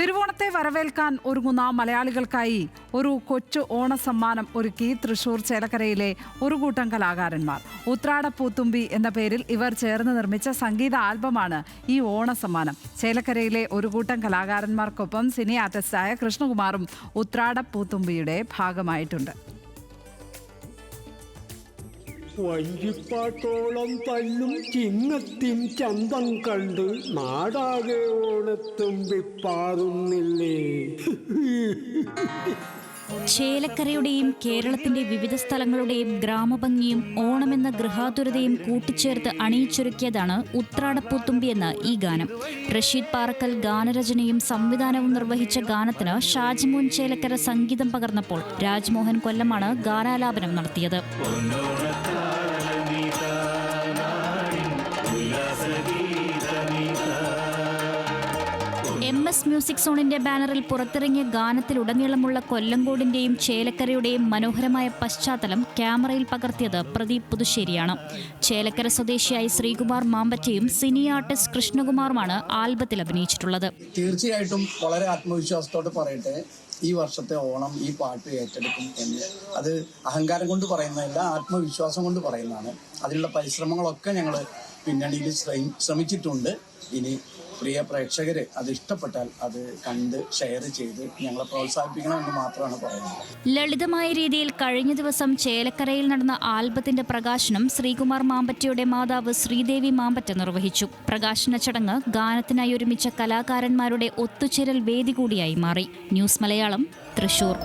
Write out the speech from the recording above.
തിരുവോണത്തെ വരവേൽക്കാൻ ഒരുങ്ങുന്ന മലയാളികൾക്കായി ഒരു കൊച്ചു ഓണസമ്മാനം ഒരുക്കി തൃശൂർ ചേലക്കരയിലെ ഒരു കൂട്ടം കലാകാരന്മാർ. ഉത്രാടപ്പൂത്തുമ്പി എന്ന പേരിൽ ഇവർ ചേർന്ന് നിർമ്മിച്ച സംഗീത ആൽബമാണ് ഈ ഓണസമ്മാനം. ചേലക്കരയിലെ ഒരു കൂട്ടം കലാകാരന്മാർക്കൊപ്പം സിനി ആർട്ടിസ്റ്റായ കൃഷ്ണകുമാറും ഉത്രാടപ്പൂത്തുമ്പിയുടെ ഭാഗമായിട്ടുണ്ട്. വഞ്ചിപ്പാട്ടോളം പല്ലും ചിങ്ങത്തിൻ ചന്തം കണ്ട് നാടാകെ ഓണത്തുമ്പിപ്പാറുന്നില്ലേ. ചേലക്കരയുടെയും കേരളത്തിന്റെ വിവിധ സ്ഥലങ്ങളുടെയും ഗ്രാമഭംഗിയും ഓണമെന്ന ഗൃഹാതുരതയും കൂട്ടിച്ചേർത്ത് അണിയിച്ചൊരുക്കിയതാണ് ഉത്രാടപ്പൂത്തുമ്പി എന്ന ഈ ഗാനം. റഷീദ് പാറക്കൽ ഗാനരചനയും സംവിധാനവും നിർവഹിച്ച ഗാനത്തിന് ഷാജിമോൻ ചേലക്കര സംഗീതം പകർന്നപ്പോൾ രാജ്മോഹൻ കൊല്ലമാണ് ഗാനാലാപനം നടത്തിയത്. MS മ്യൂസിക് സോണിന്റെ ബാനറിൽ പുറത്തിറങ്ങിയ ഗാനത്തിലുടനീളമുള്ള കൊല്ലങ്കോടിന്റെയും ചേലക്കരയുടെയും മനോഹരമായ പശ്ചാത്തലം ക്യാമറയിൽ പകർത്തിയത് പ്രദീപ് പുതുശ്ശേരിയാണ്. ചേലക്കര സ്വദേശിയായ ശ്രീകുമാർ മാമ്പറ്റയും സിനി ആർട്ടിസ്റ്റ് കൃഷ്ണകുമാറുമാണ് ആൽബത്തിൽ അഭിനയിച്ചിട്ടുള്ളത്. തീർച്ചയായിട്ടും വളരെ ആത്മവിശ്വാസത്തോടെ പറയട്ടെ, ഈ വർഷത്തെ ഓണം ഈ പാട്ട് ഏറ്റെടുക്കും എന്ന്. അത് അഹങ്കാരം കൊണ്ട് പറയുന്നതല്ല, ആത്മവിശ്വാസം കൊണ്ട് പറയുന്നതാണ്. അതിനുള്ള പരിശ്രമങ്ങളൊക്കെ ഞങ്ങൾ പിന്നണിയിൽ ശ്രമിച്ചിട്ടുണ്ട്. ഇനി പ്രിയ പ്രേക്ഷകര് അത് ഇഷ്ടപ്പെട്ടാൽ അത് കണ്ട് ഷെയർ ചെയ്ത് ഞങ്ങളെ പ്രോത്സാഹിപ്പിക്കണമെന്ന് മാത്രമാണ് പറയുന്നത്. ലളിതമായ രീതിയിൽ കഴിഞ്ഞ ദിവസം ചേലക്കരയിൽ നടന്ന ആൽബത്തിന്റെ പ്രകാശനം ശ്രീകുമാർ മാമ്പറ്റയുടെ മാതാവ് ശ്രീദേവി മാമ്പറ്റ നിർവഹിച്ചു. പ്രകാശന ചടങ്ങ് ഗാനത്തിനായി ഒരുമിച്ച കലാകാരന്മാരുടെ ഒത്തുചേരൽ വേദി കൂടിയായി മാറി. ന്യൂസ് മലയാളം, തൃശൂർ.